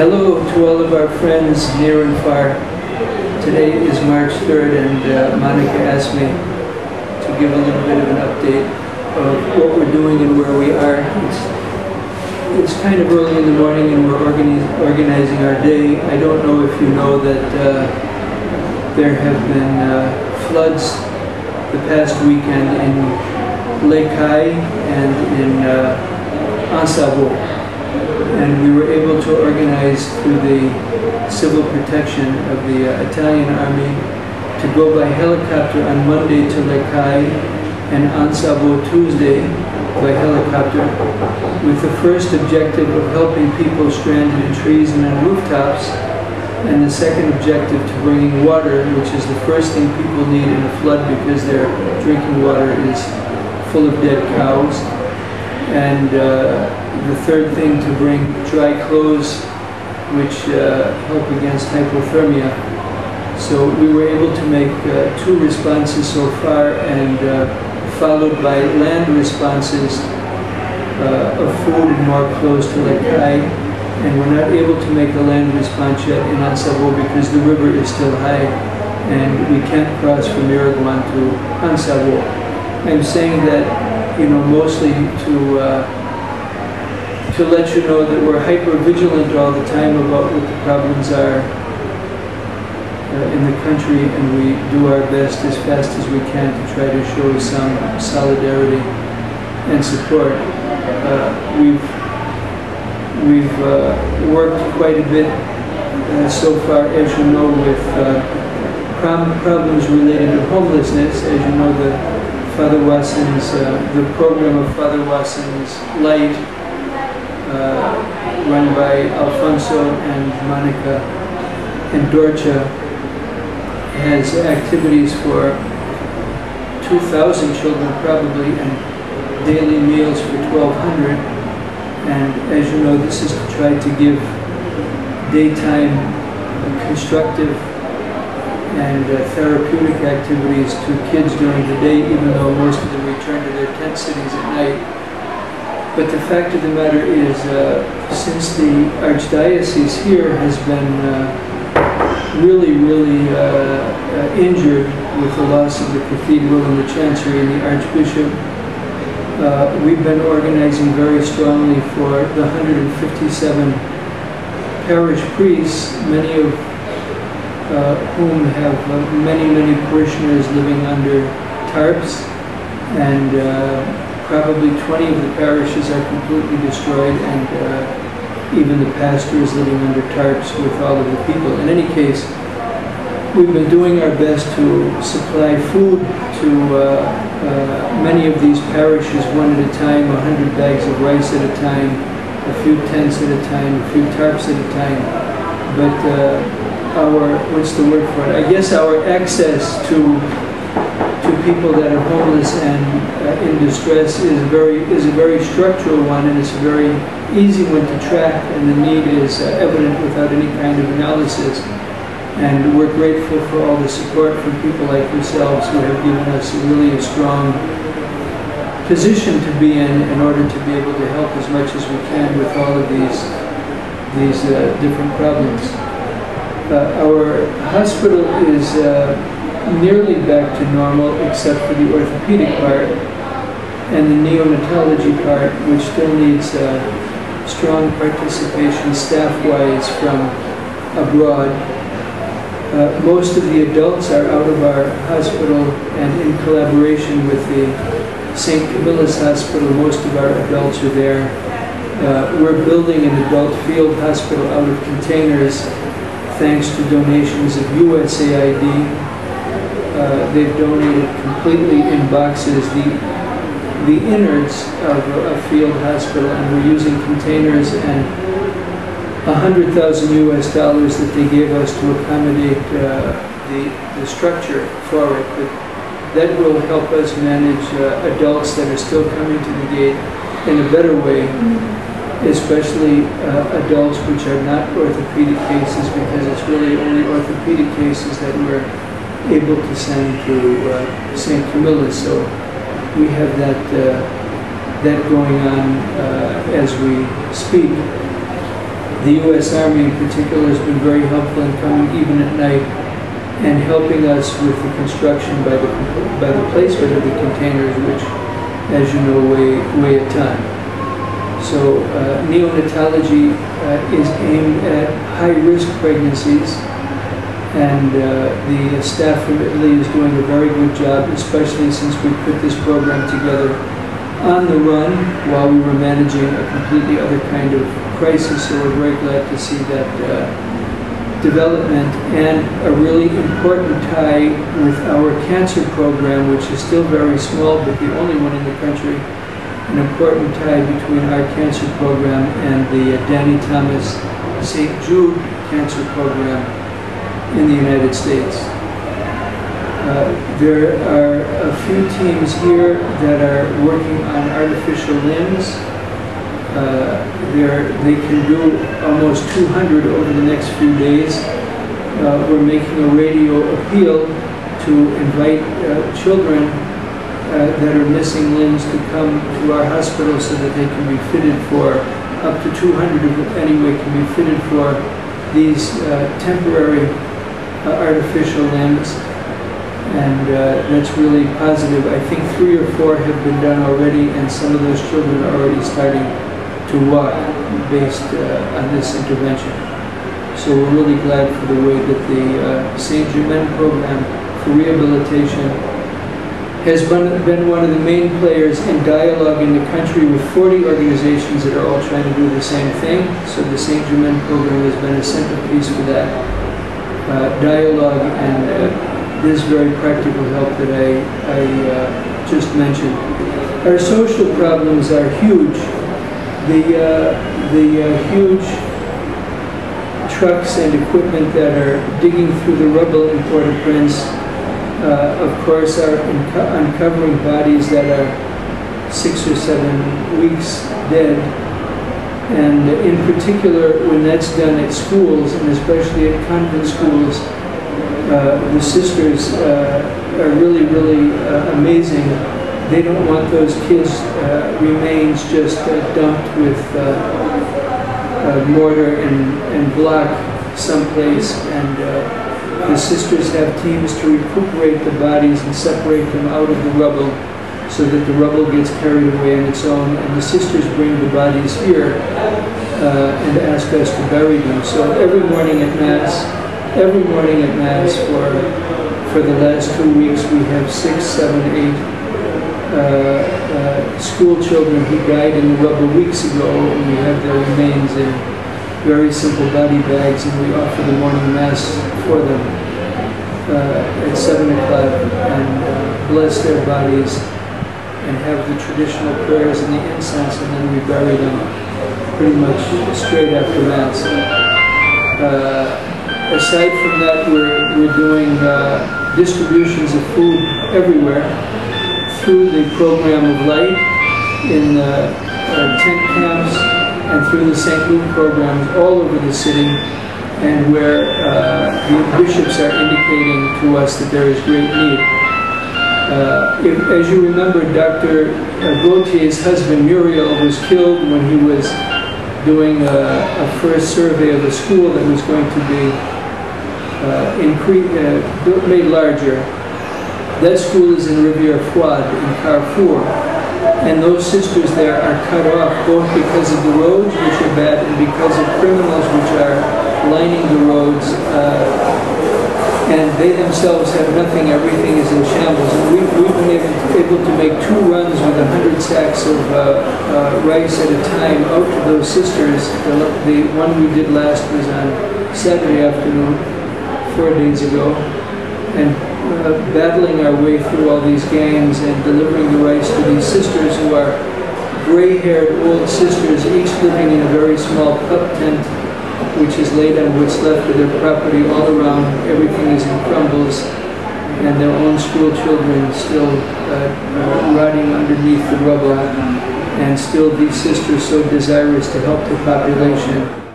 Hello to all of our friends near and far. Today is March 3rd and Monica asked me to give a little bit of an update of what we're doing and where we are. It's kind of early in the morning and we're organizing our day. I don't know if you know that there have been floods the past weekend in Lake Hai and in Ansabo. And we were able to organize through the civil protection of the Italian army to go by helicopter on Monday to Lake Hai and Ansabo Tuesday by helicopter, with the first objective of helping people stranded in trees and on rooftops, and the second objective to bringing water, which is the first thing people need in a flood because their drinking water is full of dead cows. And the third thing to bring dry clothes, which help against hypothermia. So we were able to make 2 responses so far, and followed by land responses of food and more clothes to Lake Hai. And we're not able to make a land response yet in Ansabo because the river is still high and we can't cross from Uruguay to Ansabo. I'm saying that, you know, mostly to let you know that we're hyper vigilant all the time about what the problems are in the country, and we do our best as fast as we can to try to show some solidarity and support. We've worked quite a bit so far, as you know, with problems related to homelessness. As you know, Father Watson's, the program of Father Watson's Light, run by Alfonso and Monica and Dorcha, has activities for 2,000 children probably, and daily meals for 1,200. And as you know, this is to try to give daytime constructive and therapeutic activities to kids during the day, even though most of them return to their tent cities at night. But the fact of the matter is, since the Archdiocese here has been really injured with the loss of the cathedral and the chancery and the Archbishop, we've been organizing very strongly for the 157 parish priests, many of whom have many parishioners living under tarps, and probably 20 of the parishes are completely destroyed, and even the pastor is living under tarps with all of the people. In any case, we've been doing our best to supply food to many of these parishes one at a time, 100 bags of rice at a time, a few tents at a time, a few tarps at a time. But our, what's the word for it? I guess our access to people that are homeless and in distress is a very structural one, and it's a very easy one to track, and the need is evident without any kind of analysis. And we're grateful for all the support from people like yourselves who have given us really a strong position to be in order to be able to help as much as we can with all of these different problems. Our hospital is nearly back to normal, except for the orthopedic part and the neonatology part, which still needs strong participation staff-wise from abroad. Most of the adults are out of our hospital, and in collaboration with the St. Camilla's Hospital, most of our adults are there. We're building an adult field hospital out of containers thanks to donations of USAID. They've donated completely in boxes the innards of a field hospital, and we're using containers and $100,000 that they gave us to accommodate the structure for it. But that will help us manage adults that are still coming to the gate in a better way, especially adults which are not orthopedic cases, because it's really only orthopedic cases that we're able to send to St. Camilla's. So we have that going on as we speak. The U.S. Army in particular has been very helpful in coming even at night and helping us with the construction by the placement of the containers, which, as you know, weigh a ton. So neonatology is aimed at high-risk pregnancies, and the staff from Italy is doing a very good job, especially since we put this program together on the run while we were managing a completely other kind of crisis. So we're very glad to see that development, and a really important tie with our cancer program, which is still very small but the only one in the country, an important tie between our cancer program and the Danny Thomas St. Jude Cancer Program in the United States. There are a few teams here that are working on artificial limbs. They can do almost 200 over the next few days. We're making a radio appeal to invite children that are missing limbs to come to our hospital so that they can be fitted for, up to 200 of them anyway, can be fitted for these temporary artificial limbs. And that's really positive. I think 3 or 4 have been done already, and some of those children are already starting to walk based on this intervention. So we're really glad for the way that the St. Germain program for rehabilitation has been one of the main players in dialogue in the country with 40 organizations that are all trying to do the same thing. So the St. Germain program has been a centerpiece for that dialogue and this very practical help that I just mentioned. Our social problems are huge. The huge trucks and equipment that are digging through the rubble in Port-au-Prince, of course, are uncovering bodies that are 6 or 7 weeks dead. And in particular, when that's done at schools, and especially at convent schools, the sisters are really, really amazing. They don't want those kids' remains just dumped with mortar and block someplace, and the sisters have teams to recuperate the bodies and separate them out of the rubble so that the rubble gets carried away on its own, and the sisters bring the bodies here and ask us to bury them. So every morning at Mass for the last 2 weeks, we have 6, 7, 8 school children who died in the rubble weeks ago, and we have their remains in very simple body bags, and we offer the morning Mass for them at 7 o'clock and bless their bodies and have the traditional prayers and the incense, and then we bury them pretty much straight after Mass. Aside from that, we're doing distributions of food everywhere through the program of Light in tent camps and through the St. Luke programs all over the city, and where the bishops are indicating to us that there is great need. As you remember, Dr. Gautier's husband Muriel was killed when he was doing a first survey of a school that was going to be made larger. That school is in Rivière Froide in Carrefour, and those sisters there are cut off both because of the roads, which are bad, and because of criminals which are lining the roads, and they themselves have nothing. Everything is in shambles. And we've been able to make 2 runs with 100 sacks of rice at a time out to those sisters. The one we did last was on Saturday afternoon, 4 days ago, and battling our way through all these gangs and delivering the rice to these sisters who are gray-haired old sisters, each living in a very small pup tent, which is laid on what's left of their property. All around, everything is in crumbles, and their own school children still rotting underneath the rubble, and still these sisters so desirous to help the population.